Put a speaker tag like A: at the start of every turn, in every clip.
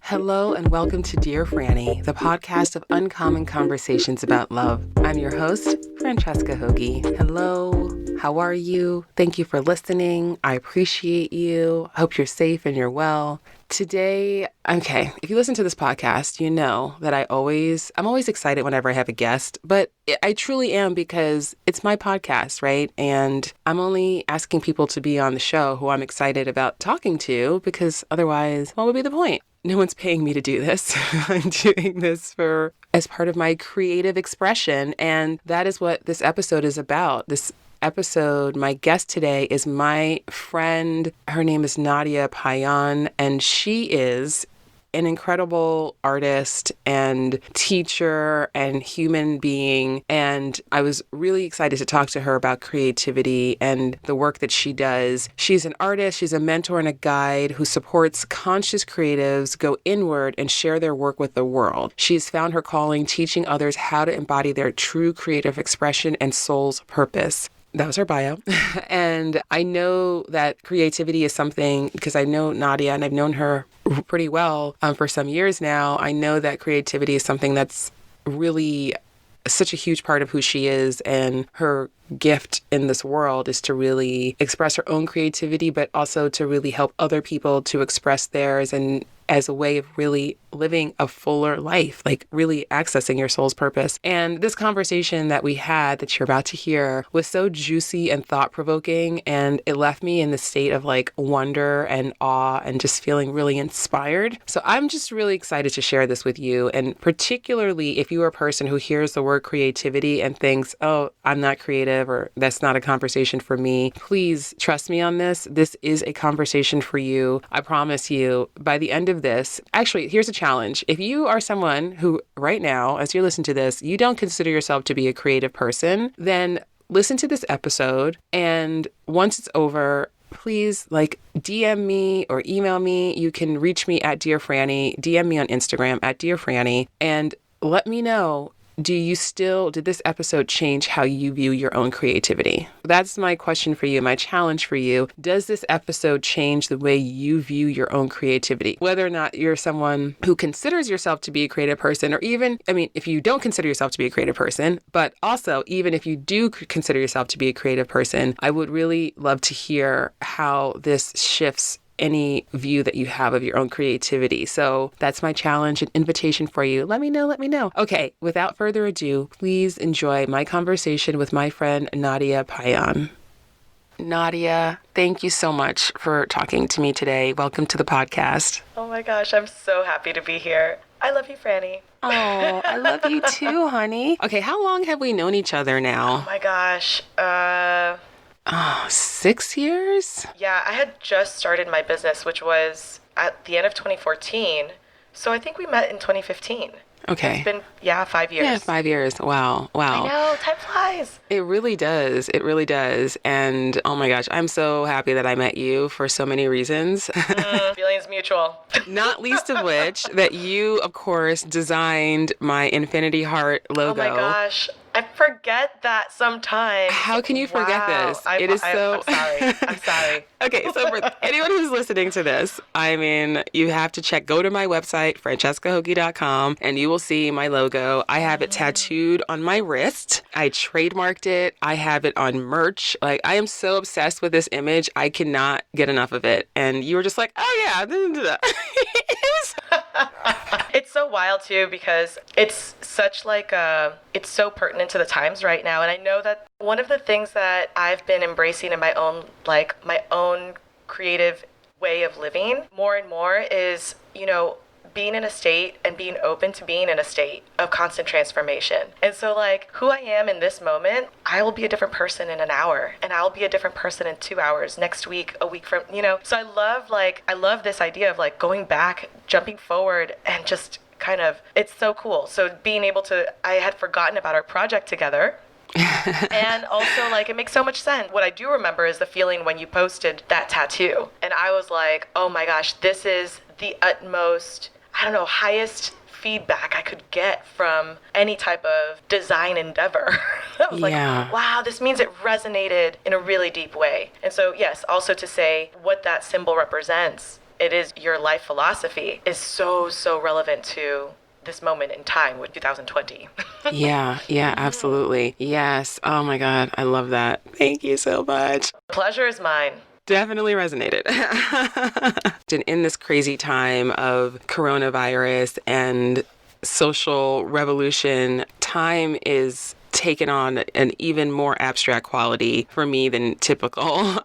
A: Hello and welcome to Dear Franny, the podcast of uncommon conversations about love. I'm your host, Francesca Hoagie. Hello, how are you? Thank you for listening. I appreciate you. I hope you're safe and you're well. Today, if you listen to this podcast, you know that I'm always excited whenever I have a guest, but I truly am because it's my podcast, right? And I'm only asking people to be on the show who I'm excited about talking to because otherwise, what would be the point? No one's paying me to do this. I'm doing this as part of my creative expression, and that is what this episode is about. This episode, my guest today is my friend. Her name is Nadia Payan, and she is an incredible artist and teacher and human being. And I was really excited to talk to her about creativity and the work that she does. She's an artist, she's a mentor and a guide who supports conscious creatives go inward and share their work with the world. She's found her calling teaching others how to embody their true creative expression and soul's purpose. That was her bio. And I know that creativity is something, because I know Nadia and I've known her pretty well for some years now. I know that creativity is something that's really such a huge part of who she is, and her gift in this world is to really express her own creativity, but also to really help other people to express theirs, and as a way of really living a fuller life, like really accessing your soul's purpose. And this conversation that we had that you're about to hear was so juicy and thought-provoking, and it left me in the state of like wonder and awe and just feeling really inspired. So I'm just really excited to share this with you, and particularly if you are a person who hears the word creativity and thinks, oh, I'm not creative, or that's not a conversation for me, please trust me on this. This is a conversation for you. I promise you, by the end of this, actually, here's a challenge. If you are someone who right now, as you listen to this, you don't consider yourself to be a creative person, then listen to this episode. And once it's over, please DM me or email me. You can reach me at Dear Franny, DM me on Instagram at Dear Franny, and let me know, did this episode change how you view your own creativity? That's my question for you, my challenge for you. Does this episode change the way you view your own creativity? Whether or not you're someone who considers yourself to be a creative person, or even, if you don't consider yourself to be a creative person, but also even if you do consider yourself to be a creative person, I would really love to hear how this shifts any view that you have of your own creativity. So that's my challenge and invitation for you. Let me know. Okay, without further ado, please enjoy my conversation with my friend Nadia Payan. Nadia, thank you so much for talking to me today. Welcome to the podcast.
B: Oh my gosh, I'm so happy to be here. I love you, Franny.
A: Oh, I love you too, honey. Okay, how long have we known each other now?
B: Oh my gosh,
A: 6 years?
B: Yeah, I had just started my business, which was at the end of 2014. So I think we met in 2015.
A: Okay.
B: It's been, 5 years.
A: Yeah, 5 years. Wow.
B: I know, time flies.
A: It really does. And oh my gosh, I'm so happy that I met you for so many reasons.
B: Feelings mutual.
A: Not least of which that you, of course, designed my Infinity Heart logo.
B: Oh my gosh. I forget that sometimes.
A: How can you forget this?
B: I'm sorry.
A: Okay, so for anyone who's listening to this, you have to go to my website, francescahoagie.com, and you will see my logo. I have it tattooed on my wrist. I trademarked it. I have it on merch. I am so obsessed with this image. I cannot get enough of it. And you were just like, oh yeah.
B: It's so wild too, because it's such it's so pertinent to the times right now. And I know that one of the things that I've been embracing in my own creative way of living more and more is, being in a state and being open to being in a state of constant transformation. And so who I am in this moment, I will be a different person in an hour, and I'll be a different person in 2 hours, next week, a week from, So I love this idea of going back, jumping forward, and just kind of, it's so cool. So being able to, I had forgotten about our project together. And also it makes so much sense. What I do remember is the feeling when you posted that tattoo, and I was like, oh my gosh, this is the utmost, highest feedback I could get from any type of design endeavor. I was like, wow, this means it resonated in a really deep way. And so, yes, also to say what that symbol represents it is your life philosophy is so relevant to this moment in time with 2020.
A: Yeah, absolutely. Yes. Oh my God. I love that. Thank you so much.
B: Pleasure is mine.
A: Definitely resonated. And in this crazy time of coronavirus and social revolution, time is taken on an even more abstract quality for me than typical.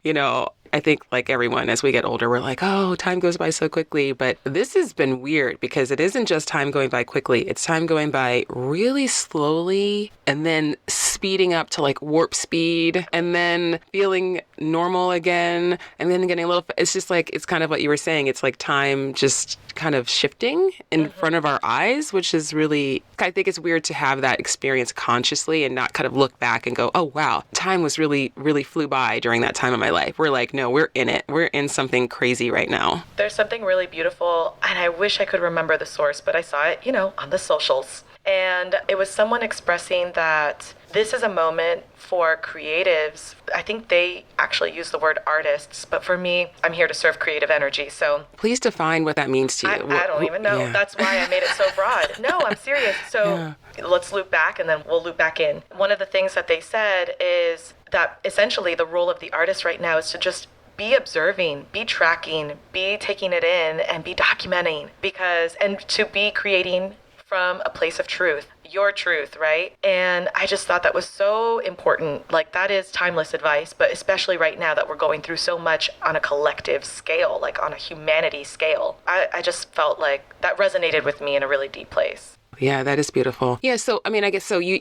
A: I think like everyone, as we get older, we're like, oh, time goes by so quickly. But this has been weird because it isn't just time going by quickly. It's time going by really slowly and then speeding up to like warp speed and then feeling normal again and then getting a little, it's just like, it's kind of what you were saying. It's like time just kind of shifting in front of our eyes, which is really, I think it's weird to have that experience consciously and not kind of look back and go, oh, wow, time was really flew by during that time of my life. We're like, no, we're in it. We're in something crazy right now.
B: There's something really beautiful, and I wish I could remember the source, but I saw it, on the socials. And it was someone expressing that this is a moment for creatives. I think they actually use the word artists, but for me, I'm here to serve creative energy. So
A: please define what that means to you.
B: I don't even know. Yeah. That's why I made it so broad. No, I'm serious. So let's loop back and then we'll loop back in. One of the things that they said is that essentially the role of the artist right now is to just be observing, be tracking, be taking it in, and be documenting, and to be creating from a place of truth, your truth, right? And I just thought that was so important. Like, that is timeless advice, but especially right now that we're going through so much on a collective scale, like on a humanity scale. I just felt like that resonated with me in a really deep place.
A: Yeah, that is beautiful. Yeah, so I mean, I guess so you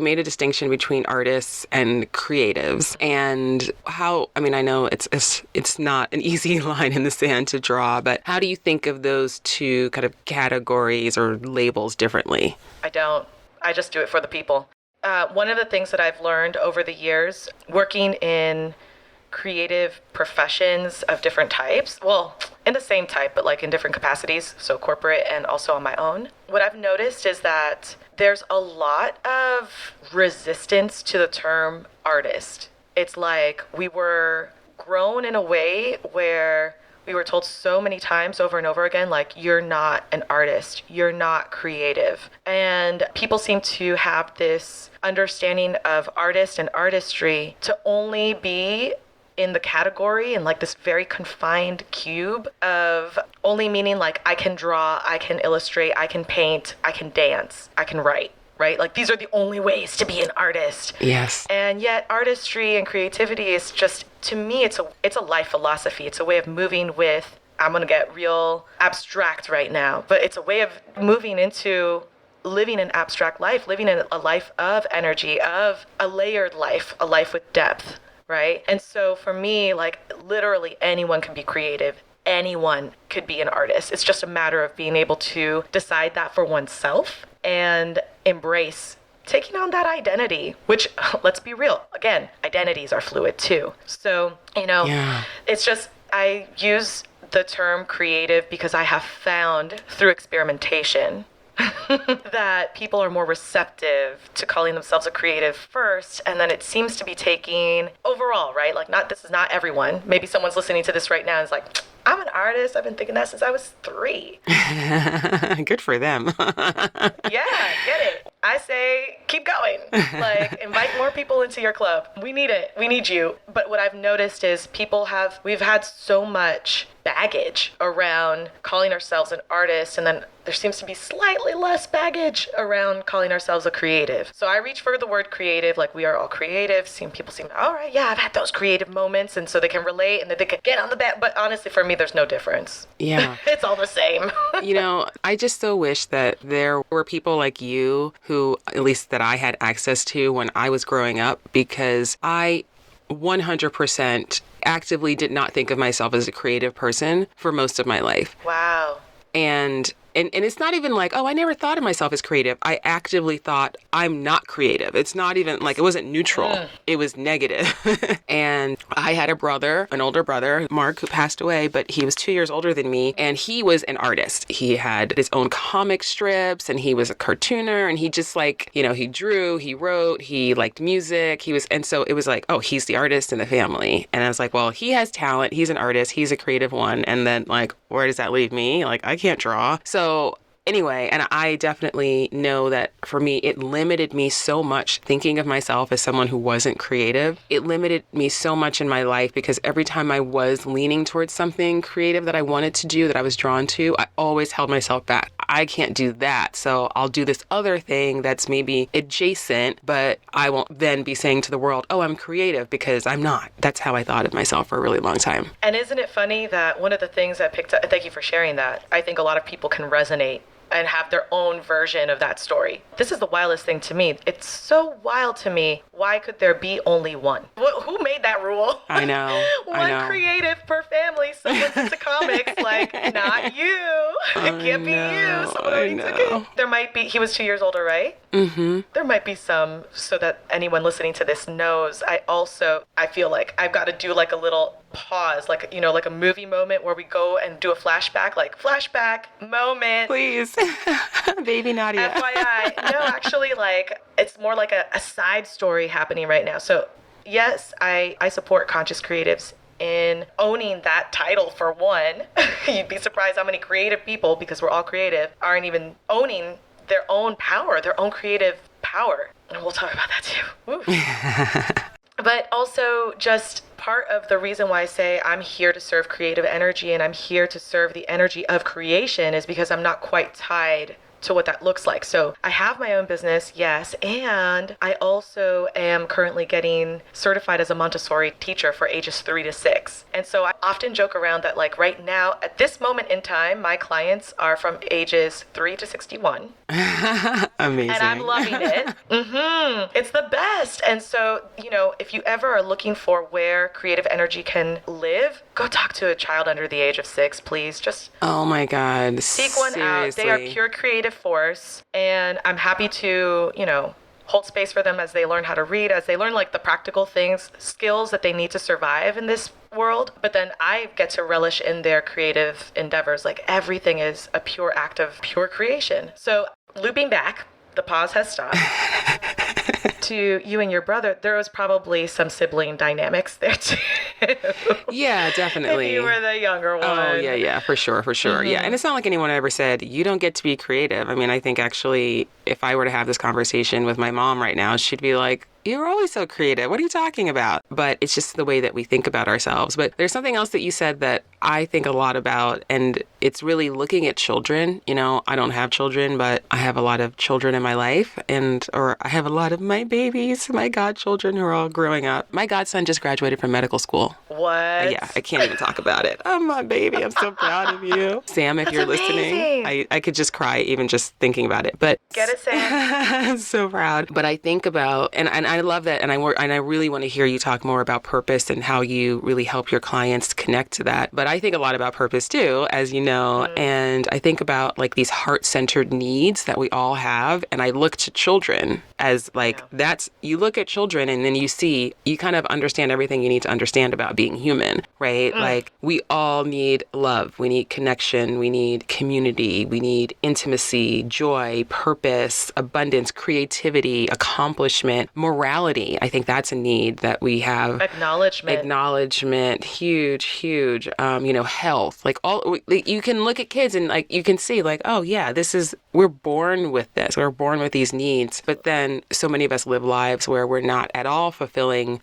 A: made a distinction between artists and creatives, and how, I mean, I know it's not an easy line in the sand to draw, but how do you think of those two kind of categories or labels differently?
B: I don't. I just do it for the people. One of the things that I've learned over the years working in creative professions of different types, well, in the same type, but like in different capacities, so corporate and also on my own, what I've noticed is that there's a lot of resistance to the term artist. It's like we were grown in a way where we were told so many times over and over again, like, you're not an artist, you're not creative. And people seem to have this understanding of artist and artistry to only be in the category and like this very confined cube of only meaning like I can draw, I can illustrate, I can paint, I can dance, I can write, right? Like these are the only ways to be an artist.
A: Yes.
B: And yet artistry and creativity is just, to me, it's a life philosophy. It's a way of moving with, I'm going to get real abstract right now, but it's a way of moving into living an abstract life, living in a life of energy, of a layered life, a life with depth. Right? And so for me, like literally anyone can be creative. Anyone could be an artist. It's just a matter of being able to decide that for oneself and embrace taking on that identity, which, let's be real, again, identities are fluid too. So, It's just, I use the term creative because I have found through experimentation that people are more receptive to calling themselves a creative first, and then it seems to be taking overall, right? Like, this is not everyone. Maybe someone's listening to this right now and is like, I'm an artist. I've been thinking that since I was 3.
A: Good for them.
B: Yeah, get it. I say, keep going. Like, invite more people into your club. We need it. We need you. But what I've noticed is we've had so much baggage around calling ourselves an artist, and then there seems to be slightly less baggage around calling ourselves a creative. So I reach for the word creative, like we are all creative. People seem, all right, yeah, I've had those creative moments, and so they can relate and they can get on the back. But honestly, for me, there's no difference.
A: Yeah.
B: It's all the same.
A: I just so wish that there were people like you who, at least that I had access to when I was growing up, because I 100% actively did not think of myself as a creative person for most of my life.
B: Wow.
A: And And it's not even like, oh, I never thought of myself as creative. I actively thought I'm not creative. It's not even like, it wasn't neutral. It was negative. And I had a brother, an older brother, Mark, who passed away, but he was 2 years older than me. And he was an artist. He had his own comic strips and he was a cartooner and he just like, you know, he drew, he wrote, he liked music. And so it was like, oh, he's the artist in the family. And I was like, well, he has talent. He's an artist. He's a creative one. And then like, where does that leave me? Like, I can't draw. So anyway, and I definitely know that for me, it limited me so much thinking of myself as someone who wasn't creative. It limited me so much in my life because every time I was leaning towards something creative that I wanted to do, that I was drawn to, I always held myself back. I can't do that. So I'll do this other thing that's maybe adjacent, but I won't then be saying to the world, oh, I'm creative, because I'm not. That's how I thought of myself for a really long time.
B: And isn't it funny that one of the things I picked up, thank you for sharing that, I think a lot of people can resonate and have their own version of that story. This is the wildest thing to me. It's so wild to me. Why could there be only one? Who made that rule?
A: I know.
B: One creative per family. Someone's into comics. Like, not you. It can't be you. Someone took it. There might be, he was 2 years older, right?
A: Mm-hmm.
B: There might be some, so that anyone listening to this knows, I feel like I've got to do like a little pause, like, you know, like a movie moment where we go and do a flashback, like flashback moment.
A: Please. Baby Nadia.
B: FYI. No, actually, like, it's more like a side story happening right now. So yes, I support conscious creatives in owning that title for one. You'd be surprised how many creative people, because we're all creative, aren't even owning their own power, their own creative power. And we'll talk about that too. But also just part of the reason why I say I'm here to serve creative energy and I'm here to serve the energy of creation is because I'm not quite tied to what that looks like. So I have my own business, yes, and I also am currently getting certified as a Montessori teacher for ages 3 to 6. And so I often joke around that, like, right now, at this moment in time, my clients are from ages 3 to 61.
A: Amazing.
B: And I'm loving it. It's the best. And so, you know, if you ever are looking for where creative energy can live, go talk to a child under the age of 6, please. Just
A: oh my God.
B: seek one out. They are pure creative force. And I'm happy to, you know, hold space for them as they learn how to read, as they learn like the practical things, skills that they need to survive in this world. But then I get to relish in their creative endeavors. Like, everything is a pure act of pure creation. So looping back, the pause has stopped. To you and your brother, there was probably some sibling dynamics there too.
A: Yeah, definitely.
B: If you were the younger one.
A: Oh, yeah, for sure. Yeah, and it's not like anyone ever said, you don't get to be creative. I mean, I think actually, if I were to have this conversation with my mom right now, she'd be like, you're always so creative. What are you talking about? But it's just the way that we think about ourselves. But there's something else that you said that I think a lot about, and it's really looking at children. You know, I don't have children, but I have a lot of children in my life, or I have a lot of my babies, my godchildren who are all growing up. My godson just graduated from medical school.
B: What?
A: Yeah, I can't even talk about it. Oh, my baby, I'm so proud of you. Sam, if you're listening, I could just cry even just thinking about it. But
B: get it, Sam.
A: I'm so proud. But I think about, and I love that, and I really want to hear you talk more about purpose and how you really help your clients connect to that. But I think a lot about purpose too, as you know, and I think about like these heart-centered needs that we all have, and I look to children as like you look at children and then you kind of understand everything you need to understand about being human, right? Like, we all need love, we need connection, we need community, we need intimacy, joy, purpose, abundance, creativity, accomplishment, morality. I think that's a need that we have. Acknowledgement, huge. Health, like you can look at kids and like you can see like, oh yeah, we're born with this. We're born with these needs. But then so many of us live lives where we're not at all fulfilling,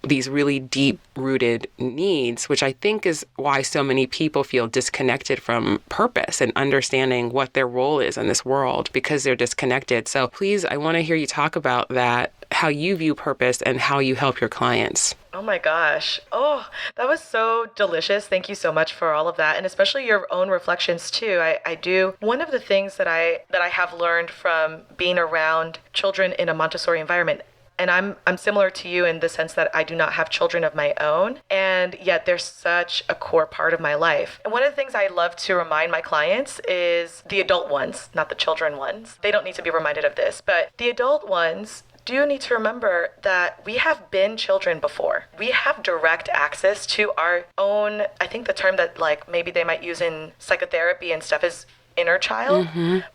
A: these really deep rooted needs, which I think is why so many people feel disconnected from purpose and understanding what their role is in this world, because they're disconnected. So please, I want to hear you talk about that, how you view purpose and how you help your clients.
B: Oh my gosh. Oh, that was so delicious. Thank you so much for all of that. And especially your own reflections too. I do. One of the things that I have learned from being around children in a Montessori environment, And I'm similar to you in the sense that I do not have children of my own, and yet they're such a core part of my life. And one of the things I love to remind my clients is the adult ones, not the children ones. They don't need to be reminded of this, but the adult ones do need to remember that we have been children before. We have direct access to our own, I think the term that like maybe they might use in psychotherapy and stuff is inner child.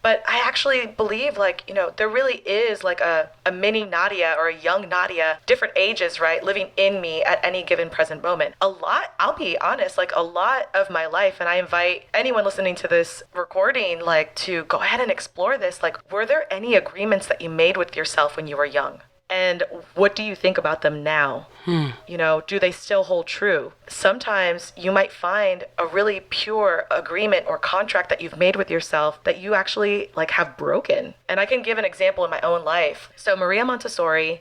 B: But I actually believe like, you know, there really is like a mini Nadia or a young Nadia, different ages, right, living in me at any given present moment. A lot, I'll be honest, like a lot of my life, and I invite anyone listening to this recording like to go ahead and explore this. Like, were there any agreements that you made with yourself when you were young? And what do you think about them now? You know, do they still hold true? Sometimes you might find a really pure agreement or contract that you've made with yourself that you actually like have broken. And I can give an example in my own life. So Maria Montessori,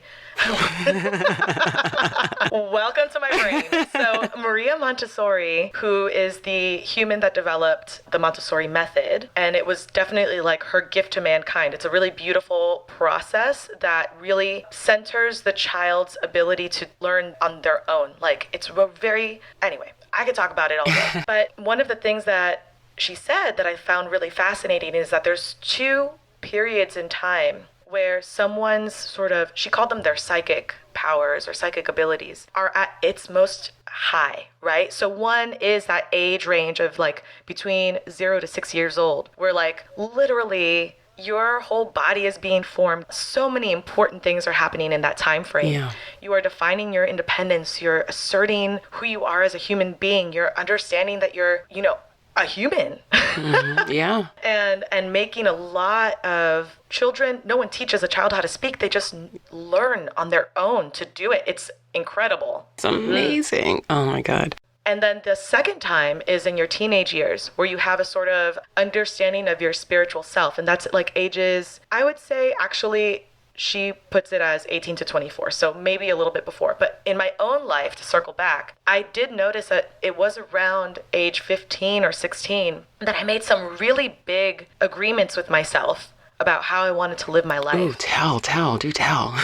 B: welcome to my brain. So Maria Montessori, who is the human that developed the Montessori Method, and it was definitely like her gift to mankind. It's a really beautiful process that really centers the child's ability to learn on their own. Like it's a very, anyway, I could talk about it all day. But one of the things that she said that I found really fascinating is that there's two periods in time where someone's sort of, she called them their psychic powers or psychic abilities, are at its most high, right? So one is that age range of like between 0 to 6 years old, where like literally your whole body is being formed. So many important things are happening in that time frame.
A: Yeah.
B: You are defining your independence. You're asserting who you are as a human being. You're understanding that you're, you know, a human. Yeah. And making a lot of children, no one teaches a child how to speak. They just learn on their own to do it. It's incredible.
A: It's amazing. Oh my God.
B: And then the second time is in your teenage years, where you have a sort of understanding of your spiritual self. And that's like ages, I would say, actually, she puts it as 18 to 24. So maybe a little bit before. But in my own life, to circle back, I did notice that it was around age 15 or 16 that I made some really big agreements with myself about how I wanted to live my life.
A: Ooh, do tell.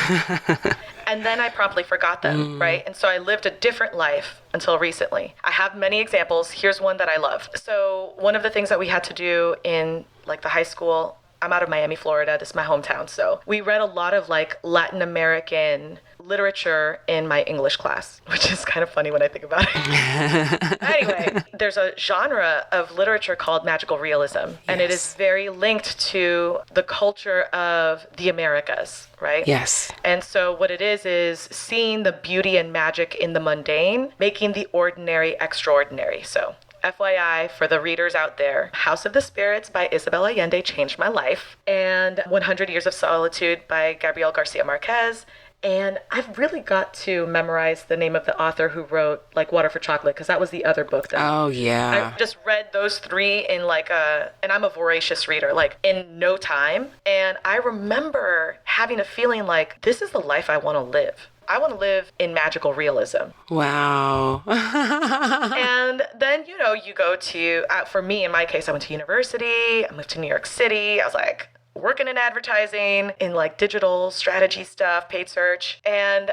B: And then I promptly forgot them, right? And so I lived a different life until recently. I have many examples. Here's one that I love. So one of the things that we had to do in like the high school, I'm out of Miami, Florida. This is my hometown. So we read a lot of like Latin American literature in my English class, which is kind of funny when I think about it. Anyway, there's a genre of literature called magical realism, and it is very linked to the culture of the Americas, right?
A: Yes.
B: And so what it is seeing the beauty and magic in the mundane, making the ordinary extraordinary. So FYI, for the readers out there, House of the Spirits by Isabel Allende changed my life, and 100 Years of Solitude by Gabriel Garcia Marquez. And I've really got to memorize the name of the author who wrote like Water for Chocolate, because that was the other book that I just read those three in like and I'm a voracious reader, like in no time. And I remember having a feeling like this is the life I want to live. I want to live in magical realism.
A: Wow.
B: And then, you know, you go to, for me, in my case, I went to university, I moved to New York City. I was like working in advertising, in like digital strategy stuff, paid search. And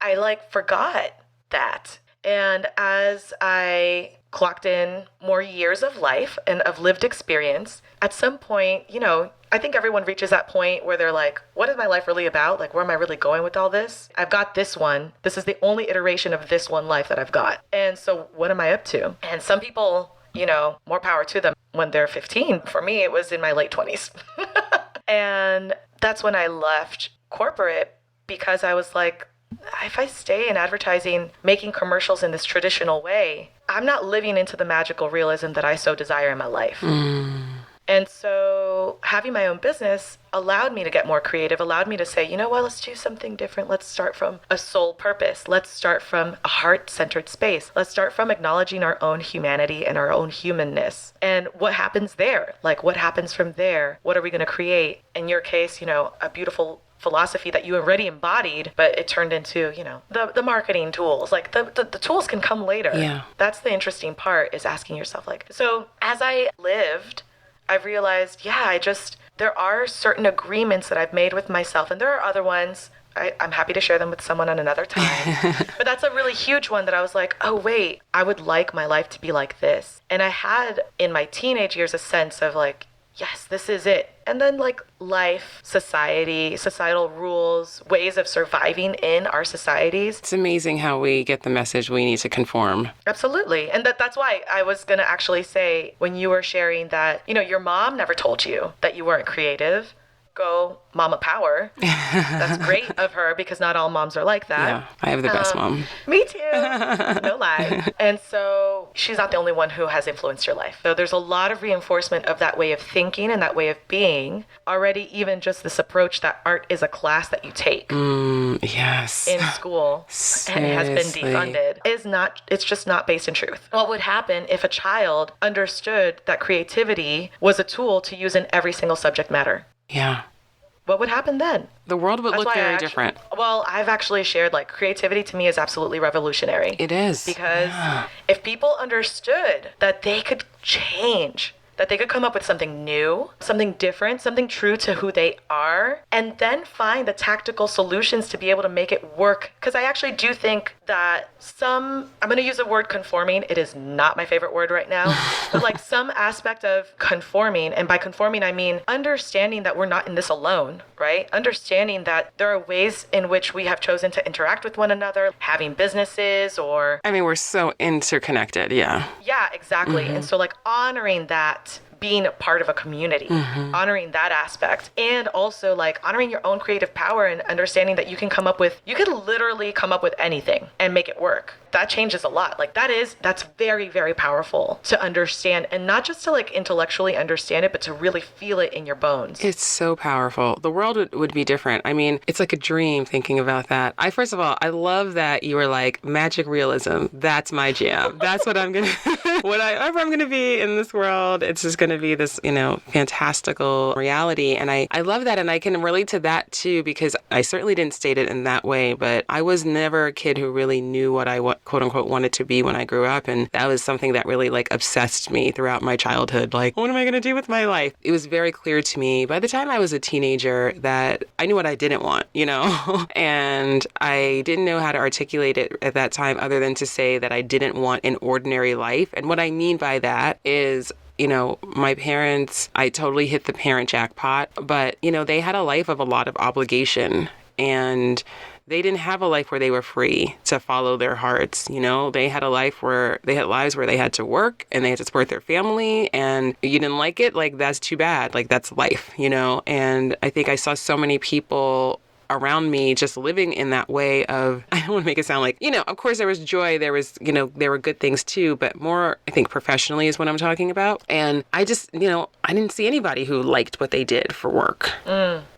B: I like forgot that. And as I clocked in more years of life and of lived experience, at some point, you know, I think everyone reaches that point where they're like, what is my life really about? Like, where am I really going with all this? I've got this one. This is the only iteration of this one life that I've got. And so what am I up to? And some people, you know, more power to them when they're 15. For me, it was in my late 20s. And that's when I left corporate, because I was like, if I stay in advertising, making commercials in this traditional way, I'm not living into the magical realism that I so desire in my life. And so having my own business allowed me to get more creative, allowed me to say, you know what, let's do something different. Let's start from a soul purpose. Let's start from a heart-centered space. Let's start from acknowledging our own humanity and our own humanness. And what happens there? Like, what happens from there? What are we going to create? In your case, you know, a beautiful philosophy that you already embodied, but it turned into, you know, the marketing tools. Like the tools can come later.
A: Yeah.
B: That's the interesting part, is asking yourself, like, so as I lived, I've realized, there are certain agreements that I've made with myself, and there are other ones I'm happy to share them with someone on another time. But that's a really huge one that I was like, oh, wait, I would like my life to be like this. And I had in my teenage years a sense of like, yes, this is it. And then like life, society, societal rules, ways of surviving in our societies.
A: It's amazing how we get the message we need to conform.
B: Absolutely. And that's why I was going to actually say, when you were sharing that, you know, your mom never told you that you weren't creative. Go mama power. That's great of her, because not all moms are like that.
A: Yeah, I have the best mom.
B: Me too. No lie. And so she's not the only one who has influenced your life. So there's a lot of reinforcement of that way of thinking and that way of being already, even just this approach that art is a class that you take.
A: Yes.
B: In school.
A: Seriously.
B: And it has been defunded. It's just not based in truth. What would happen if a child understood that creativity was a tool to use in every single subject matter?
A: Yeah.
B: What would happen then?
A: The world would look very different.
B: Well, I've actually shared, like, creativity to me is absolutely revolutionary.
A: It is.
B: Because if people understood that they could change, that they could come up with something new, something different, something true to who they are, and then find the tactical solutions to be able to make it work. Because I actually do think that I'm going to use the word conforming. It is not my favorite word right now, but like some aspect of conforming, and by conforming, I mean understanding that we're not in this alone, right? Understanding that there are ways in which we have chosen to interact with one another, having businesses or...
A: I mean, we're so interconnected, yeah.
B: Yeah, exactly. And so like honoring that, being a part of a community, honoring that aspect, and also like honoring your own creative power and understanding that you can literally come up with anything and make it work. That changes a lot. Like that's very, very powerful to understand, and not just to like intellectually understand it, but to really feel it in your bones.
A: It's so powerful. The world would be different. I mean, it's like a dream thinking about that. First of all, I love that you were like, magic realism. That's my jam. That's what I'm going to, whatever I'm going to be in this world, it's just going to be this, fantastical reality. And I love that. And I can relate to that too, because I certainly didn't state it in that way, but I was never a kid who really knew what I quote unquote wanted to be when I grew up. And that was something that really like obsessed me throughout my childhood. Like, what am I going to do with my life? It was very clear to me by the time I was a teenager that I knew what I didn't want, and I didn't know how to articulate it at that time other than to say that I didn't want an ordinary life. And what I mean by that is, my parents, I totally hit the parent jackpot, but, they had a life of a lot of obligation, and they didn't have a life where they were free to follow their hearts. They had lives where they had to work and they had to support their family, and you didn't like it. Like, that's too bad. Like, that's life, and I think I saw so many people around me just living in that way of, I don't want to make it sound like, of course there was joy, there was, there were good things too, but more, I think professionally is what I'm talking about. And I just, I didn't see anybody who liked what they did for work.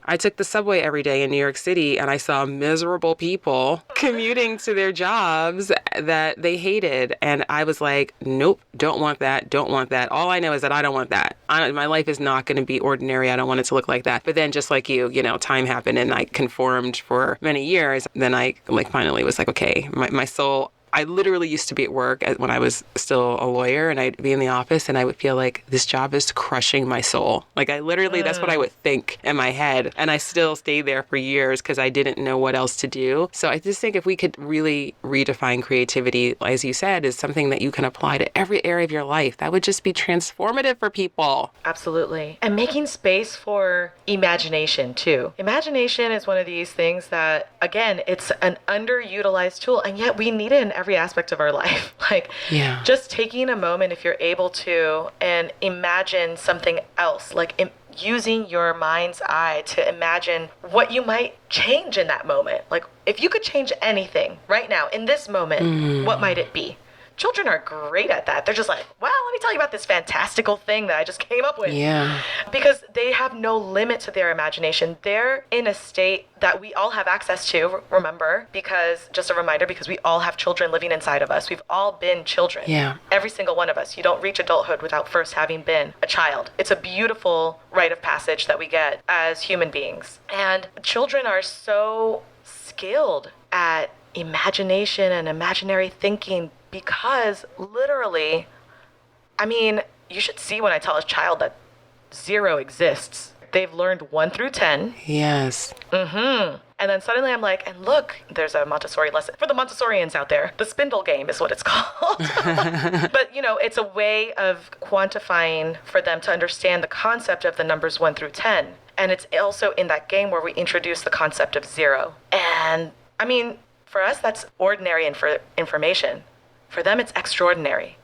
A: I took the subway every day in New York City and I saw miserable people commuting to their jobs that they hated. And I was like, nope, don't want that. All I know is that I don't want that. My life is not going to be ordinary. I don't want it to look like that. But then just like you, time happened and I conformed for many years. Then I finally was like, okay, my soul, I literally used to be at work when I was still a lawyer, and I'd be in the office and I would feel like this job is crushing my soul. Like I literally, that's what I would think in my head. And I still stayed there for years because I didn't know what else to do. So I just think if we could really redefine creativity, as you said, is something that you can apply to every area of your life, that would just be transformative for people.
B: Absolutely. And making space for imagination too. Imagination is one of these things that, again, it's an underutilized tool, and yet we need it in every aspect of our life. Just taking a moment, if you're able to, and imagine something else, like using your mind's eye to imagine what you might change in that moment. Like if you could change anything right now in this moment, what might it be? Children are great at that. They're just like, well, let me tell you about this fantastical thing that I just came up with.
A: Yeah.
B: Because they have no limit to their imagination. They're in a state that we all have access to, remember, because just a reminder, because we all have children living inside of us. We've all been children.
A: Yeah.
B: Every single one of us. You don't reach adulthood without first having been a child. It's a beautiful rite of passage that we get as human beings. And children are so skilled at imagination and imaginary thinking, because literally, I mean, you should see when I tell a child that 0 exists. They've learned 1 through 10.
A: Yes.
B: And And then suddenly I'm like, and look, there's a Montessori lesson. For the Montessorians out there, the spindle game is what it's called. But, it's a way of quantifying for them to understand the concept of the numbers 1 through 10. And it's also in that game where we introduce the concept of 0. And I mean, for us, that's ordinary information. For them, it's extraordinary.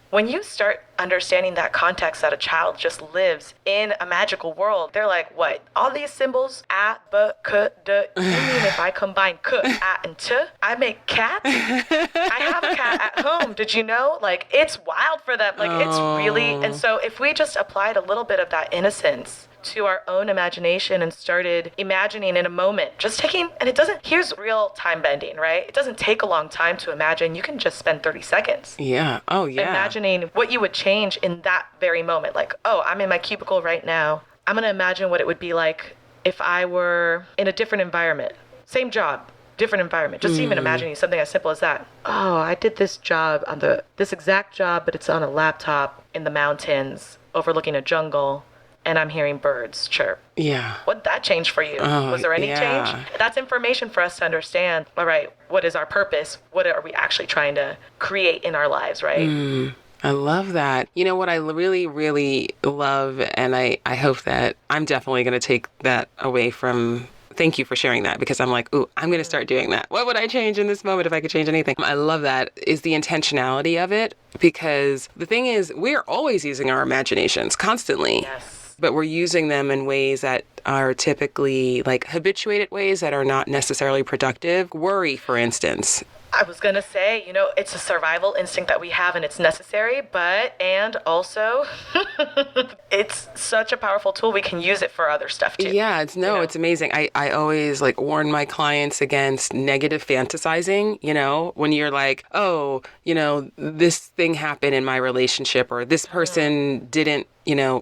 B: When you start understanding that context that a child just lives in a magical world, they're like, what? All these symbols, a, b, k, d, you mean if I combine k, a, and t, I make cats? I have a cat at home. Did you know? Like, it's wild for them. Like, it's really, and so if we just applied a little bit of that innocence to our own imagination and started imagining in a moment, just taking, and here's real time bending, right? It doesn't take a long time to imagine. You can just spend 30 seconds.
A: Yeah. Oh, yeah.
B: Imagining what you would change in that very moment. Like, oh, I'm in my cubicle right now. I'm going to imagine what it would be like if I were in a different environment. Same job, different environment. Just even imagining something as simple as that. Oh, I did this job this exact job, but it's on a laptop in the mountains overlooking a jungle. And I'm hearing birds chirp.
A: Yeah.
B: What'd that change for you? Was there any change? That's information for us to understand, all right, what is our purpose? What are we actually trying to create in our lives, right?
A: I love that. You know what I really, really love, and I hope that I'm definitely going to take that away from... Thank you for sharing that, because I'm like, ooh, I'm going to start doing that. What would I change in this moment if I could change anything? I love that is the intentionality of it, because the thing is, we're always using our imaginations constantly.
B: Yes.
A: But we're using them in ways that are typically like habituated ways that are not necessarily productive. Worry, for instance.
B: I was going to say, it's a survival instinct that we have and it's necessary, and also it's such a powerful tool. We can use it for other stuff too.
A: Yeah, it's amazing. I always warn my clients against negative fantasizing, when you're like, oh, this thing happened in my relationship, or this person didn't,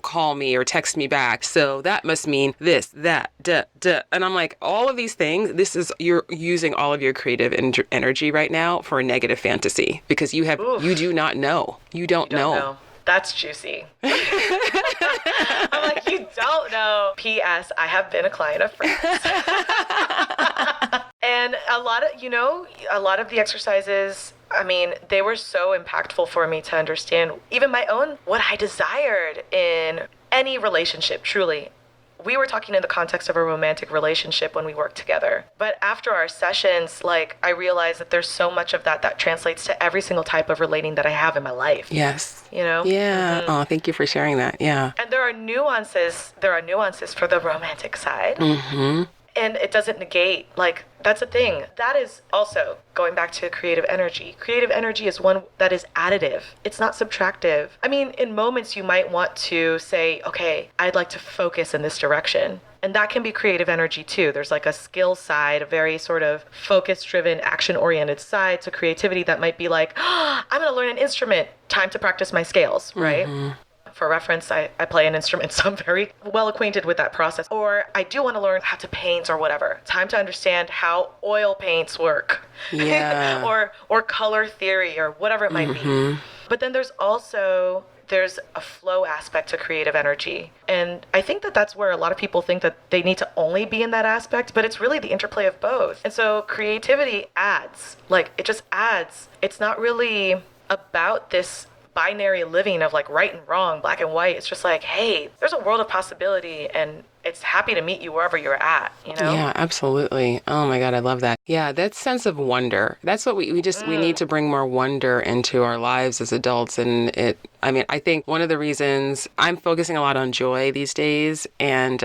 A: call me or text me back. So that must mean this, that, duh. And I'm like, all of these things, you're using all of your creative energy right now for a negative fantasy, because you do not know. You don't know.
B: That's juicy. I'm like, you don't know. P.S. I have been a client of Frank's. And a lot of the exercises, they were so impactful for me to understand even my own, what I desired in any relationship, truly. We were talking in the context of a romantic relationship when we worked together. But after our sessions, I realized that there's so much of that translates to every single type of relating that I have in my life.
A: Yes.
B: Yeah.
A: Mm-hmm. Oh, thank you for sharing that. Yeah.
B: And there are nuances for the romantic side.
A: Mm-hmm.
B: And it doesn't negate, that's a thing. That is also going back to creative energy. Creative energy is one that is additive. It's not subtractive. In moments you might want to say, okay, I'd like to focus in this direction. And that can be creative energy too. There's a skill side, a very sort of focus-driven, action-oriented side to creativity that might be I'm going to learn an instrument. Time to practice my scales, right? Mm-hmm. For reference, I play an instrument, so I'm very well acquainted with that process. Or I do want to learn how to paint or whatever. Time to understand how oil paints work.
A: Yeah.
B: or color theory or whatever it might be. But then there's a flow aspect to creative energy. And I think that's where a lot of people think that they need to only be in that aspect, but it's really the interplay of both. And so creativity adds, it just adds. It's not really about this binary living of right and wrong, black and white. It's just hey, there's a world of possibility, and it's happy to meet you wherever you're at,
A: Yeah, absolutely. Oh my God, I love that. Yeah, that sense of wonder. That's what we need to bring more wonder into our lives as adults. And I think one of the reasons I'm focusing a lot on joy these days, and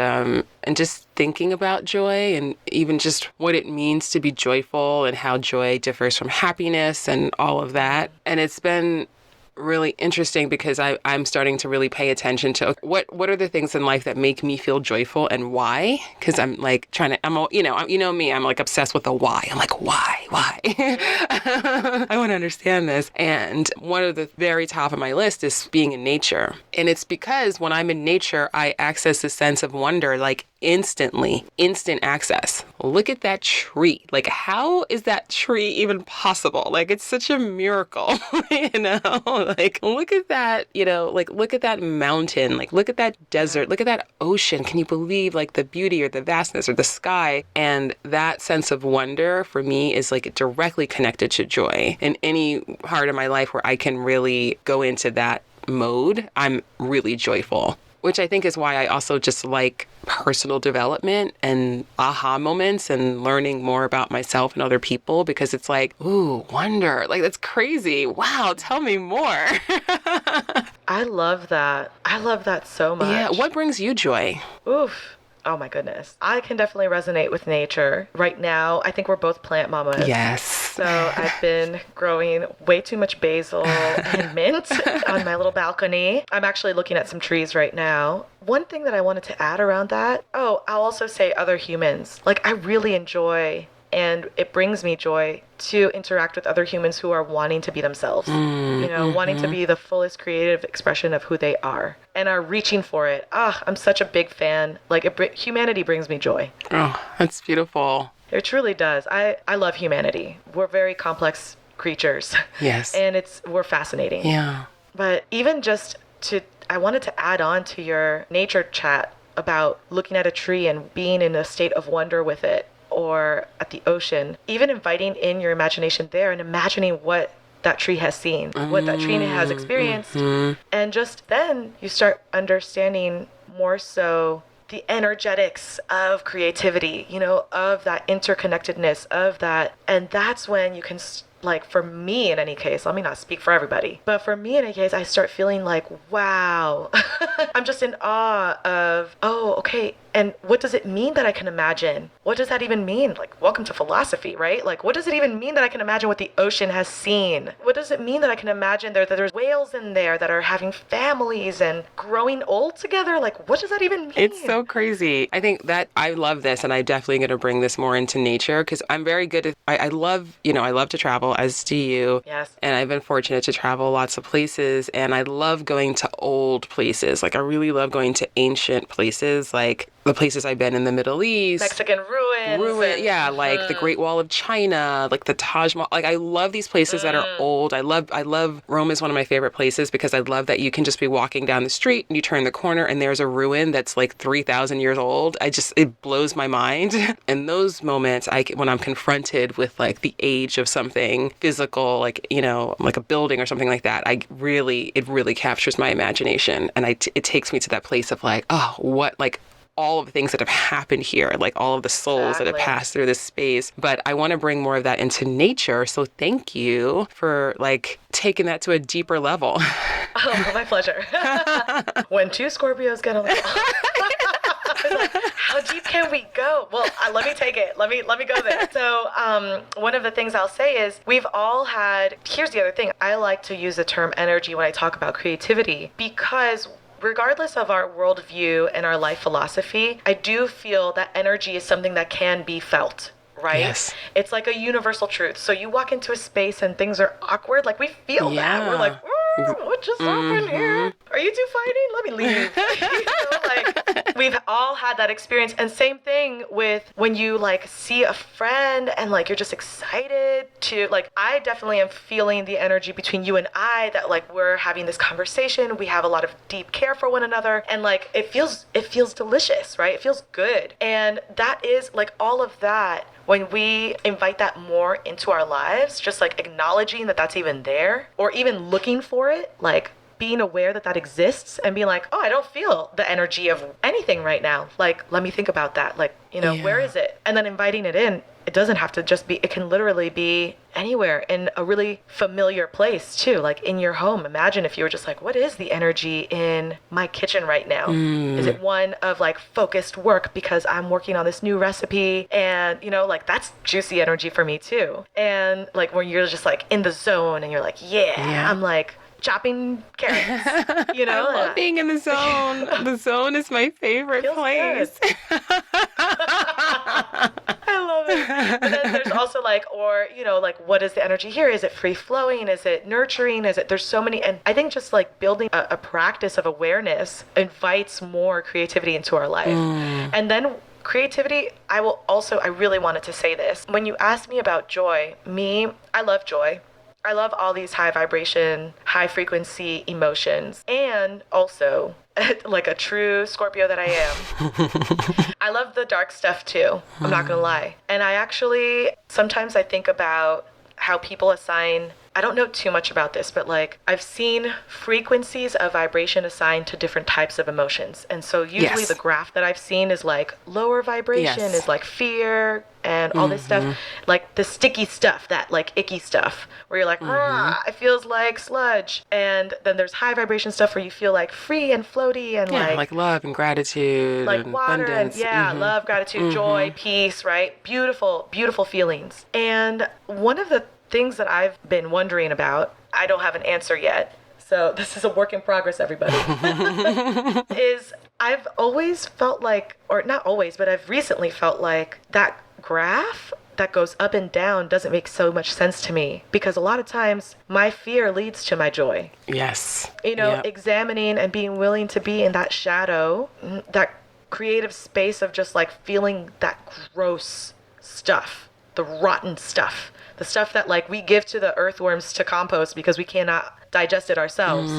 A: just thinking about joy, and even just what it means to be joyful and how joy differs from happiness and all of that. And it's been really interesting because I'm starting to really pay attention to what are the things in life that make me feel joyful and why? Because I'm trying to, you know me, I'm obsessed with the why. I'm why? I want to understand this. And one of the very top of my list is being in nature. And it's because when I'm in nature, I access this sense of wonder, instantly, instant access. Look at that tree. Like, how is that tree even possible? Like, it's such a miracle, like, look at that, like, look at that mountain, like, look at that desert, look at that ocean. Can you believe, like, the beauty or the vastness or the sky? And that sense of wonder for me is, like, directly connected to joy. In any part of my life where I can really go into that mode, I'm really joyful, which I think is why I also just like personal development and aha moments and learning more about myself and other people, because it's like, ooh, wonder, like, that's crazy. Wow, tell me more.
B: I love that. I love that so much.
A: Yeah. What brings you joy?
B: Oof. Oh my goodness. I can definitely resonate with nature. Right now, I think we're both plant mamas.
A: Yes.
B: So I've been growing way too much basil and mint on my little balcony. I'm actually looking at some trees right now. One thing that I wanted to add around that, I'll also say other humans. Like, I really enjoy, and it brings me joy to interact with other humans who are wanting to be themselves, wanting to be the fullest creative expression of who they are and are reaching for it. I'm such a big fan. Like, humanity brings me joy.
A: Oh, that's beautiful.
B: It truly does. I love humanity. We're very complex creatures.
A: Yes.
B: And we're fascinating.
A: Yeah.
B: But even I wanted to add on to your nature chat about looking at a tree and being in a state of wonder with it, or at the ocean, even inviting in your imagination there and imagining what that tree has seen, what that tree has experienced. And just then you start understanding more so the energetics of creativity, of that interconnectedness, of that. And that's when you can, like, for me in any case, let me not speak for everybody, but for me in any case, I start feeling like, wow, I'm just in awe of, okay. And what does it mean that I can imagine? What does that even mean? Like, welcome to philosophy, right? Like, what does it even mean that I can imagine what the ocean has seen? What does it mean that I can imagine that there's whales in there that are having families and growing old together? Like, what does that even mean?
A: It's so crazy. I think that I love this, and I'm definitely going to bring this more into nature, because I'm very good at, I love to travel, as do you.
B: Yes.
A: And I've been fortunate to travel lots of places, and I love going to old places. Like, I really love going to ancient places, like the places I've been in the Middle East.
B: Mexican ruins.
A: Yeah, like the Great Wall of China, like the Taj Mahal. Like, I love these places that are old. I love Rome is one of my favorite places, because I love that you can just be walking down the street and you turn the corner and there's a ruin that's like 3,000 years old. It blows my mind. And those moments, when I'm confronted with like the age of something physical, like, like a building or something like that, it really captures my imagination. And it takes me to that place of like, oh, what, like, all of the things that have happened here, like all of the souls that have passed through this space. But I want to bring more of that into nature. So thank you for like taking that to a deeper level.
B: Oh, my pleasure. When two Scorpios get along. Like, how deep can we go? Well, let me take it. Let me go there. So one of the things I'll say is we've all had, here's the other thing. I like to use the term energy when I talk about creativity, because regardless of our worldview and our life philosophy, I do feel that energy is something that can be felt, right?
A: Yes.
B: It's like a universal truth. So you walk into a space and things are awkward, like we feel that. We're like, what just happened here? Are you two fighting? Let me leave. Like, we've all had that experience. And same thing with when you like see a friend and like you're just excited to, like, I definitely am feeling the energy between you and I, that like we're having this conversation. We have a lot of deep care for one another, and like it feels delicious, right? It feels good. And that is like all of that. When we invite that more into our lives, just like acknowledging that that's even there, or even looking for it, like being aware that that exists and being like, oh, I don't feel the energy of anything right now. Like, let me think about that. Like, where is it? And then inviting it in. It doesn't have to just be, it can literally be anywhere, in a really familiar place too, like in your home. Imagine if you were just like, what is the energy in my kitchen right now? Is it one of like focused work because I'm working on this new recipe? And, like that's juicy energy for me too. And like when you're just like in the zone and you're like, yeah. I'm like, chopping carrots,
A: I love being in the zone. The zone is my favorite place.
B: I love it. But then there's also like, or, you know, like, what is the energy here? Is it free flowing? Is it nurturing? There's so many. And I think just like building a practice of awareness invites more creativity into our life. And then creativity, I really wanted to say this. When you asked me about joy, I love joy. I love all these high vibration, high frequency emotions. And also, like a true Scorpio that I am, I love the dark stuff too. I'm not going to lie. And sometimes I think about how people assign, I don't know too much about this, but like I've seen frequencies of vibration assigned to different types of emotions. And so usually the graph that I've seen is like lower vibration is like fear and all this stuff, like the sticky stuff, that like icky stuff where you're like, it feels like sludge. And then there's high vibration stuff where you feel like free and floaty and
A: like love and gratitude,
B: like
A: and
B: water
A: abundance.
B: and love, gratitude, joy, peace, right? Beautiful, beautiful feelings. And one of the things that I've been wondering about, I don't have an answer yet, so this is a work in progress, everybody, is I've always felt like, or not always, but I've recently felt like that graph that goes up and down doesn't make so much sense to me, because a lot of times my fear leads to my joy.
A: Yes.
B: You know, examining and being willing to be in that shadow, that creative space of just like feeling that gross stuff, the rotten stuff, the stuff that like we give to the earthworms to compost because we cannot digest it ourselves.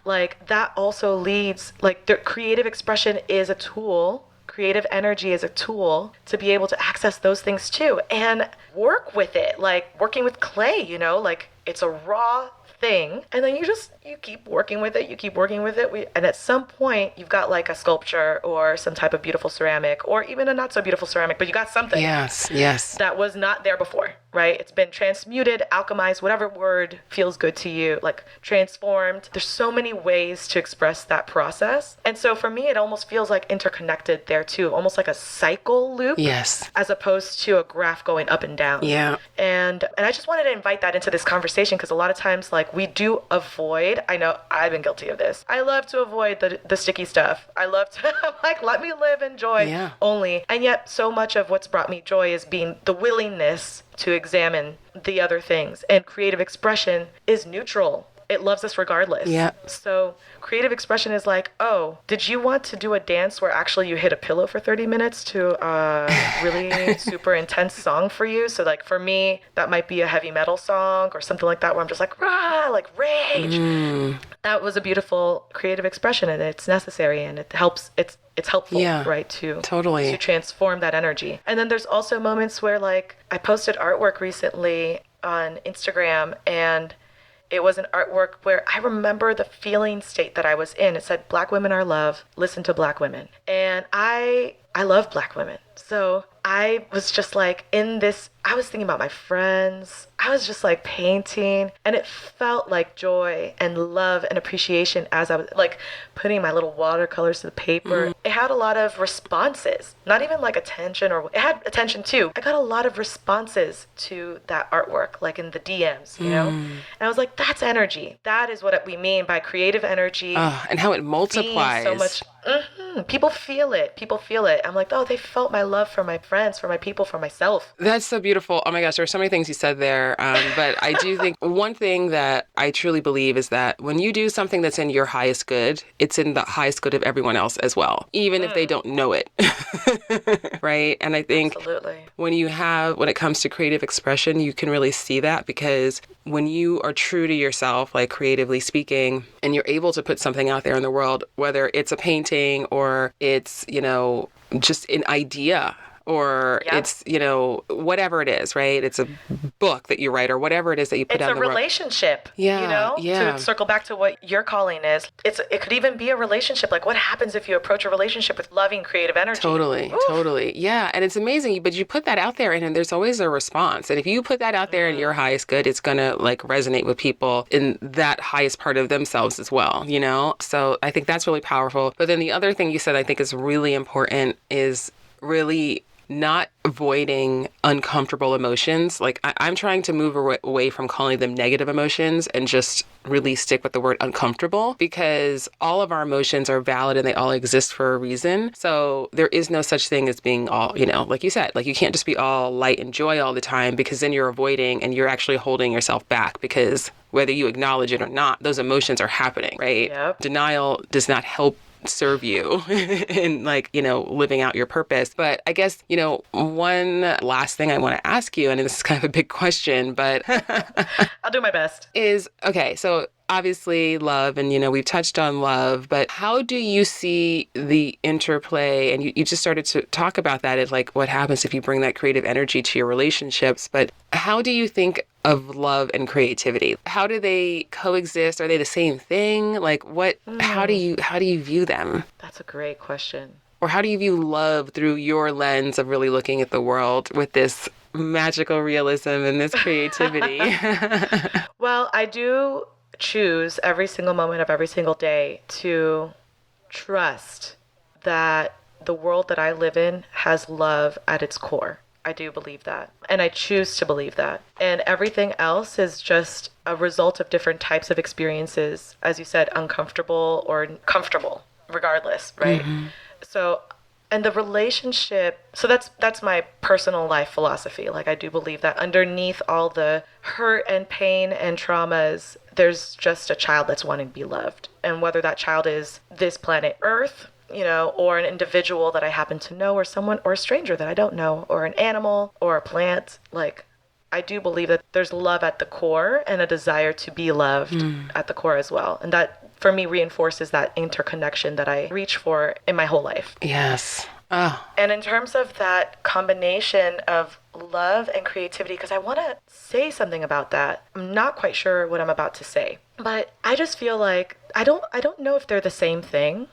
B: Like that also leads, like the creative expression is a tool. Creative energy is a tool to be able to access those things too and work with it, like working with clay, you know, like it's a raw thing. And then you keep working with it. And at some point you've got like a sculpture or some type of beautiful ceramic or even a not so beautiful ceramic, but you got something.
A: Yes.
B: That was not there before, right? It's been transmuted, alchemized, whatever word feels good to you, like transformed. There's so many ways to express that process. And so for me, it almost feels like interconnected there too, almost like a cycle loop.
A: Yes.
B: As opposed to a graph going up and down.
A: Yeah.
B: And I just wanted to invite that into this conversation because a lot of times like we do avoid, I know I've been guilty of this. I love to avoid the sticky stuff. I love to, I'm like, let me live in joy only. And yet so much of what's brought me joy is being the willingness to examine the other things. And creative expression is neutral. It loves us regardless. Yeah. So creative expression is like, oh, did you want to do a dance where actually you hit a pillow for 30 minutes to a really super intense song for you? So like for me, that might be a heavy metal song or something like that where I'm just like, rah, like rage. That was a beautiful creative expression and it's necessary and it helps. It's helpful, right, to transform that energy. And then there's also moments where like I posted artwork recently on Instagram and it was an artwork where I remember the feeling state that I was in. It said, Black women are love, listen to Black women. And I love Black women. So I was just like in this, I was thinking about my friends. I was just like painting and it felt like joy and love and appreciation as I was like putting my little watercolors to the paper. It had a lot of responses, not even like attention or it had attention too. I got a lot of responses to that artwork, like in the DMs, you know? And I was like, that's energy. That is what we mean by creative energy.
A: And how it multiplies.
B: So much. People feel it. I'm like, oh, they felt my love for my friends, for my people, for myself.
A: That's so beautiful. Oh my gosh, there are so many things you said there. But I do think one thing that I truly believe is that when you do something that's in your highest good, it's in the highest good of everyone else as well, even if they don't know it. Right? And I think when it comes to creative expression, you can really see that because when you are true to yourself, like creatively speaking, and you're able to put something out there in the world, whether it's a painting or it's, you know, just an idea or it's, you know, whatever it is, right? It's a book that you write or whatever it is that you put out in the world.
B: It's a relationship, you know, to circle back to what your calling is. It could even be a relationship. Like what happens if you approach a relationship with loving creative energy?
A: Totally. Yeah. And it's amazing, but you put that out there and there's always a response. And if you put that out there in your highest good, it's going to like resonate with people in that highest part of themselves as well, you know? So I think that's really powerful. But then the other thing you said I think is really important is really not avoiding uncomfortable emotions. Like I'm trying to move away from calling them negative emotions and just really stick with the word uncomfortable, because all of our emotions are valid and they all exist for a reason. So there is no such thing as being all, like you said, like you can't just be all light and joy all the time, because then you're avoiding and you're actually holding yourself back, because whether you acknowledge it or not, those emotions are happening, right?
B: Yep.
A: Denial does not help serve you in living out your purpose. But I guess, one last thing I want to ask you, and this is kind of a big question, but
B: I'll do my best.
A: Is, okay, so obviously love, and, we've touched on love, but how do you see the interplay? And you just started to talk about that, as like what happens if you bring that creative energy to your relationships, but how do you think of love and creativity? How do they coexist? Are they the same thing? Like how do you view them?
B: That's a great question.
A: Or how do you view love through your lens of really looking at the world with this magical realism and this creativity?
B: Well, I do choose every single moment of every single day to trust that the world that I live in has love at its core. I do believe that. And I choose to believe that. And everything else is just a result of different types of experiences, as you said, uncomfortable or comfortable, regardless, right? Mm-hmm. So, and the relationship, so that's my personal life philosophy. Like, I do believe that underneath all the hurt and pain and traumas, there's just a child that's wanting to be loved. And whether that child is this planet Earth, or an individual that I happen to know, or someone, or a stranger that I don't know, or an animal, or a plant, like, I do believe that there's love at the core and a desire to be loved at the core as well. And that, for me, reinforces that interconnection that I reach for in my whole life.
A: Yes. Oh.
B: And in terms of that combination of love and creativity, because I want to say something about that. I'm not quite sure what I'm about to say, but I just feel like I don't know if they're the same thing.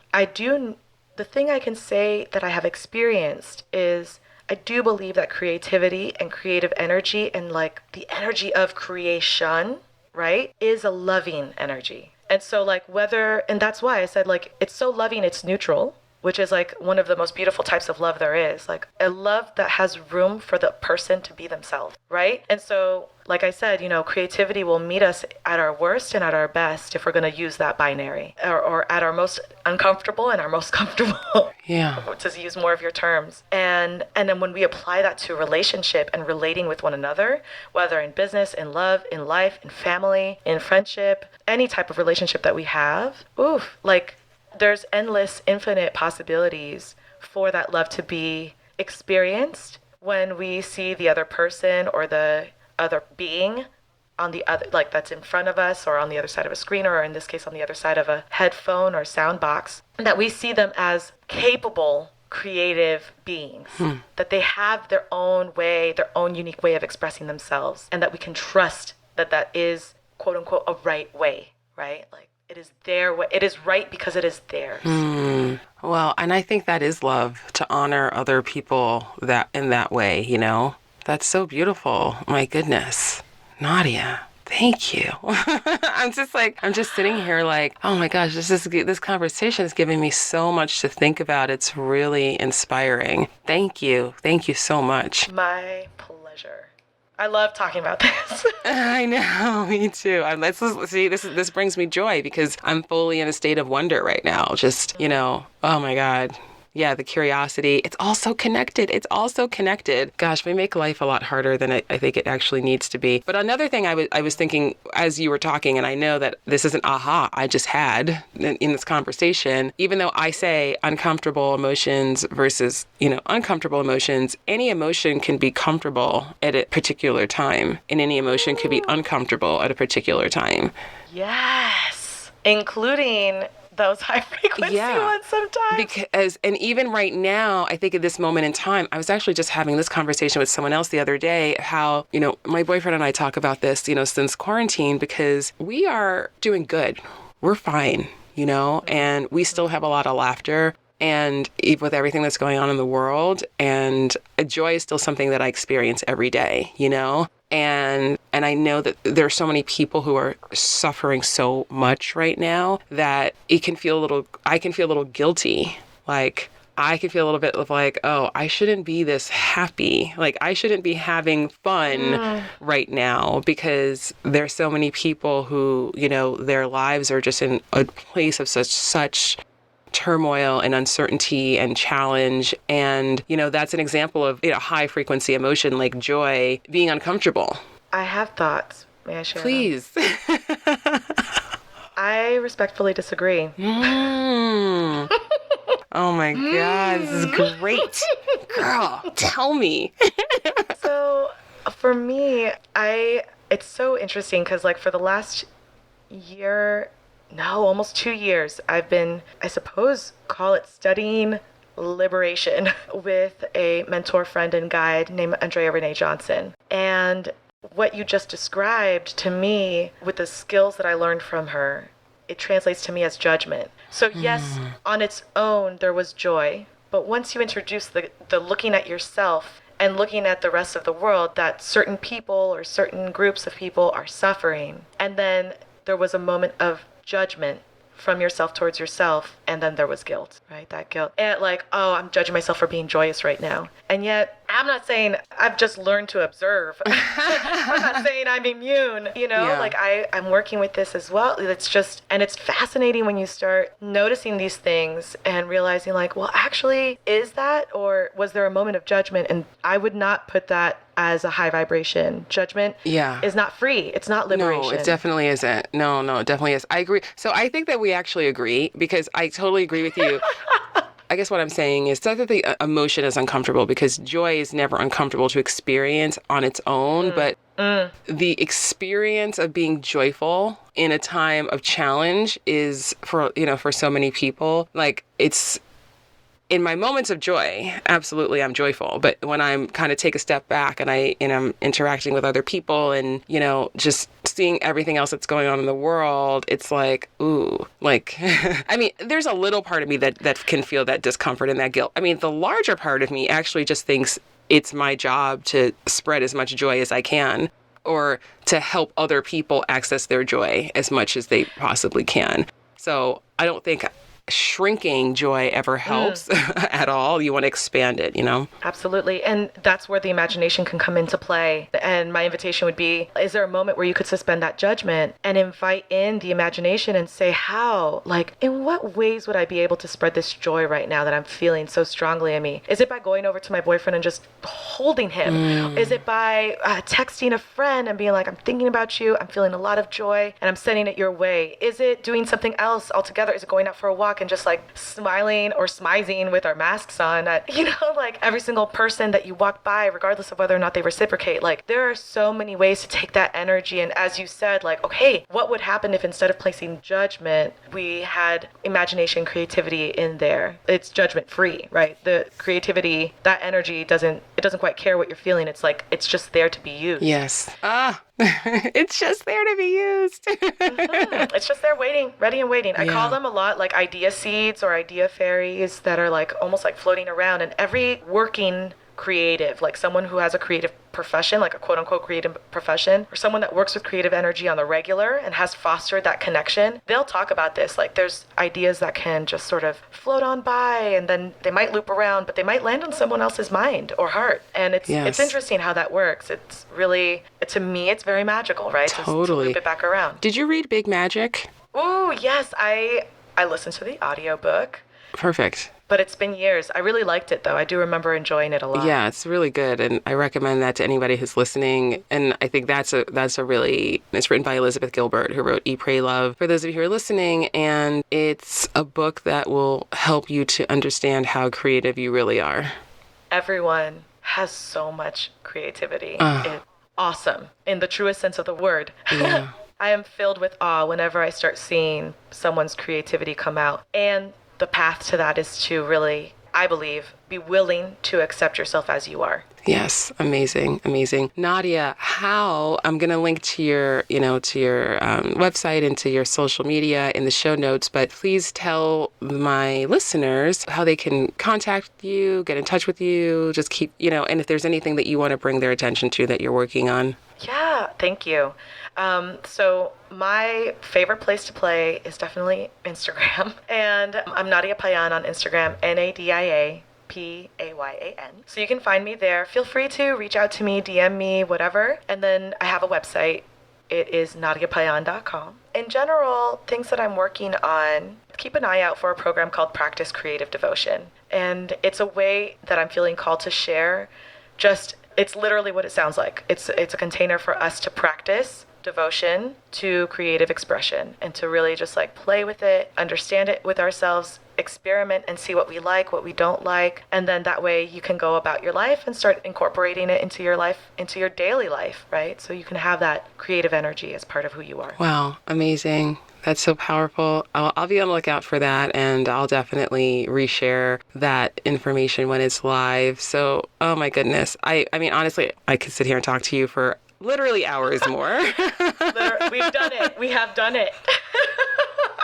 B: The thing I can say that I have experienced is I do believe that creativity and creative energy and like the energy of creation, right, is a loving energy. And so like and that's why I said like it's so loving, it's neutral, which is like one of the most beautiful types of love there is, like a love that has room for the person to be themselves, right? And so, like I said, creativity will meet us at our worst and at our best if we're going to use that binary, or at our most uncomfortable and our most comfortable.
A: Yeah.
B: To use more of your terms. And then when we apply that to a relationship and relating with one another, whether in business, in love, in life, in family, in friendship, any type of relationship that we have, there's endless, infinite possibilities for that love to be experienced when we see the other person or the other being on the other, like that's in front of us or on the other side of a screen, or in this case on the other side of a headphone or sound box, that we see them as capable, creative beings, that they have their own way, their own unique way of expressing themselves, and that we can trust that is, quote unquote, a right way, right? Like, it is their way. It is right because it is theirs.
A: Well, and I think that is love, to honor other people that in that way, That's so beautiful. My goodness. Nadia, thank you. I'm just sitting here like, oh my gosh, this conversation is giving me so much to think about. It's really inspiring. Thank you. Thank you so much.
B: My pleasure. I love talking about this.
A: I know, me too. This brings me joy because I'm fully in a state of wonder right now. Just, oh my God. Yeah, the curiosity. It's all so connected. Gosh, we make life a lot harder than I think it actually needs to be. But another thing I was thinking as you were talking, and I know that this is an aha I just had in this conversation, even though I say uncomfortable emotions versus, uncomfortable emotions, any emotion can be comfortable at a particular time, and any emotion could be uncomfortable at a particular time.
B: Yes, including those high frequency ones sometimes.
A: And even right now, I think at this moment in time, I was actually just having this conversation with someone else the other day, how, my boyfriend and I talk about this, since quarantine, because we are doing good. We're fine, and we still have a lot of laughter. And even with everything that's going on in the world, and joy is still something that I experience every day, And I know that there are so many people who are suffering so much right now that I can feel a little guilty. Like, I can feel a little bit of like, oh, I shouldn't be this happy. Like, I shouldn't be having fun right now, because there's so many people who, their lives are just in a place of such turmoil and uncertainty and challenge. And, that's an example of high frequency emotion like joy being uncomfortable.
B: I have thoughts. May I share?
A: Please.
B: I respectfully disagree.
A: Oh my God, this is great. Girl, tell me.
B: So for me, it's so interesting because like for the last almost 2 years, I've been, I suppose, call it studying liberation with a mentor, friend, and guide named Andrea Renee Johnson. And what you just described to me with the skills that I learned from her, it translates to me as judgment. So yes, on its own, there was joy. But once you introduce the looking at yourself and looking at the rest of the world, that certain people or certain groups of people are suffering. And then there was a moment of judgment from yourself towards yourself, and then there was guilt, right? That guilt. And like, oh, I'm judging myself for being joyous right now. And yet, I'm not saying I've just learned to observe. I'm not saying I'm immune, like I'm working with this as well. It's fascinating when you start noticing these things and realizing like, well, actually, is that, or was there a moment of judgment? And I would not put that as a high vibration. Judgment is not free. It's not liberation.
A: No, it definitely isn't. No, it definitely is. I agree. So I think that we actually agree, because I totally agree with you. I guess what I'm saying is that the emotion is uncomfortable, because joy is never uncomfortable to experience on its own, but the experience of being joyful in a time of challenge is for so many people, like it's, in my moments of joy, absolutely, I'm joyful. But when I'm kind of take a step back and I'm interacting with other people and, just seeing everything else that's going on in the world, it's like, ooh, like, I mean, there's a little part of me that can feel that discomfort and that guilt. I mean, the larger part of me actually just thinks it's my job to spread as much joy as I can, or to help other people access their joy as much as they possibly can. So I don't think shrinking joy ever helps at all. You want to expand it,
B: Absolutely. And that's where the imagination can come into play. And my invitation would be, is there a moment where you could suspend that judgment and invite in the imagination and say, how, like, in what ways would I be able to spread this joy right now that I'm feeling so strongly in me? Is it by going over to my boyfriend and just holding him? Is it by texting a friend and being like, I'm thinking about you, I'm feeling a lot of joy, and I'm sending it your way? Is it doing something else altogether? Is it going out for a walk and just like smiling or smizing with our masks on at, like every single person that you walk by, regardless of whether or not they reciprocate? Like, there are so many ways to take that energy. And as you said, like, okay, what would happen if instead of placing judgment, we had imagination, creativity in there? It's judgment free, right? The creativity, that energy doesn't quite care what you're feeling. It's like, it's just there to be used.
A: Yes. It's just there to be used.
B: It's just there waiting, ready and waiting. I call them a lot like idea seeds or idea fairies that are like almost like floating around. And every working creative, like someone who has a creative profession, like a quote unquote creative profession, or someone that works with creative energy on the regular and has fostered that connection, they'll talk about this. Like, there's ideas that can just sort of float on by, and then they might loop around, but they might land on someone else's mind or heart. And it's interesting how that works. It's really, to me, it's very magical, right?
A: Totally.
B: To loop it back around.
A: Did you read Big Magic?
B: Ooh, yes. I listened to the audiobook.
A: Perfect.
B: But it's been years. I really liked it, though. I do remember enjoying it a lot.
A: Yeah, it's really good, and I recommend that to anybody who's listening. And I think it's written by Elizabeth Gilbert, who wrote Eat, Pray, Love, for those of you who are listening. And it's a book that will help you to understand how creative you really are.
B: Everyone has so much creativity. It's awesome, in the truest sense of the word.
A: Yeah.
B: I am filled with awe whenever I start seeing someone's creativity come out. And the path to that is to really, I believe, be willing to accept yourself as you are.
A: Yes. Amazing. Amazing. Nadia, I'm going to link to your website and to your social media in the show notes, but please tell my listeners how they can contact you, get in touch with you, just keep, and if there's anything that you want to bring their attention to that you're working on.
B: Yeah, thank you. So my favorite place to play is definitely Instagram. And I'm Nadia Payan on Instagram, NadiaPayan. So you can find me there. Feel free to reach out to me, DM me, whatever. And then I have a website. It is nadiapayan.com. In general, things that I'm working on, keep an eye out for a program called Practice Creative Devotion. And it's a way that I'm feeling called to share it's literally what it sounds like. It's a container for us to practice devotion to creative expression and to really just play with it, understand it with ourselves, experiment and see what we like, what we don't like. And then that way you can go about your life and start incorporating it into your life, into your daily life, right? So you can have that creative energy as part of who you are.
A: Wow. Amazing. That's so powerful. I'll be on the lookout for that, and I'll definitely reshare that information when it's live. So, oh my goodness. I mean, honestly, I could sit here and talk to you for literally hours more.
B: We've done it. We have done it.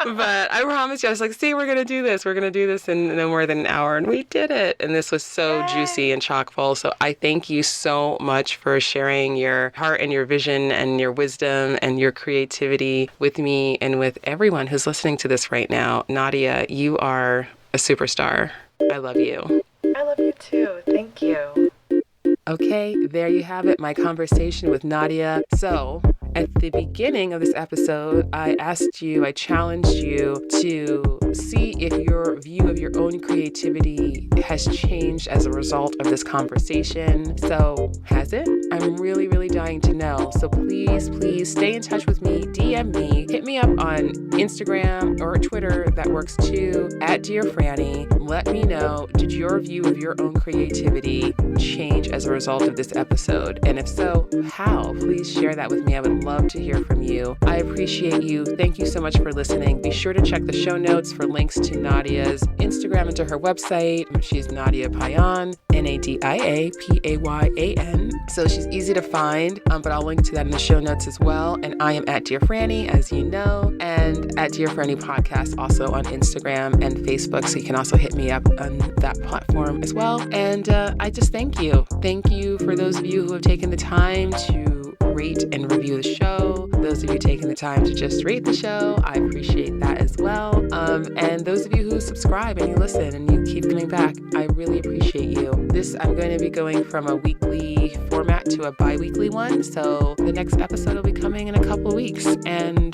A: But I promise you, I was like, see, we're going to do this. We're going to do this in no more than an hour. And we did it. And this was so juicy and chock full. So I thank you so much for sharing your heart and your vision and your wisdom and your creativity with me and with everyone who's listening to this right now. Nadia, you are a superstar. I love you.
B: I love you too. Thank you.
A: Okay, there you have it, my conversation with Nadia. So, at the beginning of this episode, I challenged you to see if your view of your own creativity has changed as a result of this conversation. So, has it? I'm really, really dying to know. So please stay in touch with me, DM me, hit me up on Instagram or Twitter, that works too, @dearfranny. Let me know, did your view of your own creativity change as a result of this episode? And if so, how? Please share that with me. I would love to hear from you. I appreciate you. Thank you so much for listening. Be sure to check the show notes for links to Nadia's Instagram and to her website. She's Nadia Payan, NadiaPayan. So she's easy to find, but I'll link to that in the show notes as well. And I am @dearfranny, as you know, and @dearfranny Podcast also on Instagram and Facebook. So you can also hit me up on that platform as well. And I just thank you. Thank you for those of you who have taken the time to rate and review the show. Those of you taking the time to just rate the show, I appreciate that as well. And those of you who subscribe and you listen and you keep coming back, I really appreciate you. I'm going to be going from a weekly format to a bi-weekly one. So the next episode will be coming in a couple of weeks. And,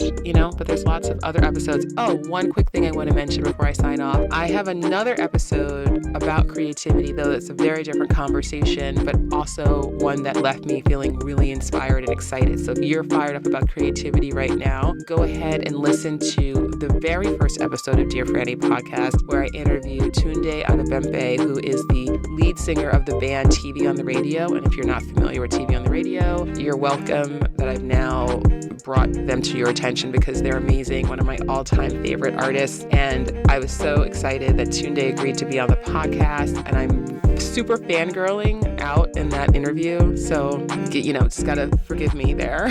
A: but there's lots of other episodes. Oh, one quick thing I want to mention before I sign off. I have another episode about creativity, though it's a very different conversation, but also one that left me feeling really inspired and excited. So if you're fired up about creativity right now, go ahead and listen to the very first episode of Dear Franny Podcast, where I interview Tunde Adebempe, who is the lead singer of the band TV on the Radio. And if you're not familiar with TV on the Radio, you're welcome that I've now brought them to your attention because they're amazing, one of my all-time favorite artists. And I was so excited that Tunde agreed to be on the podcast, and I'm super fangirling out in that interview. So, just gotta forgive me there.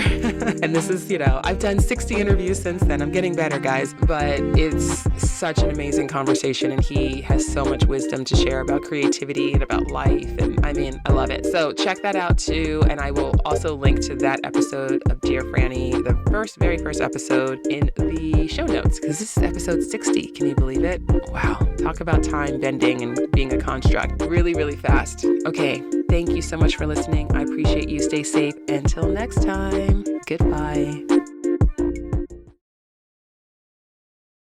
A: And this is, I've done 60 interviews since then. I'm getting better, guys. But it's such an amazing conversation, and he has so much wisdom to share about creativity and about life. And I love it. So check that out too. And I will also link to that episode of Dear Franny, the very first episode, in the show notes, because this is episode 60. Can you believe it? Wow. Talk about time bending and being a construct really, really fast. Okay. Thank you so much for listening. I appreciate you. Stay safe. Until next time. Goodbye.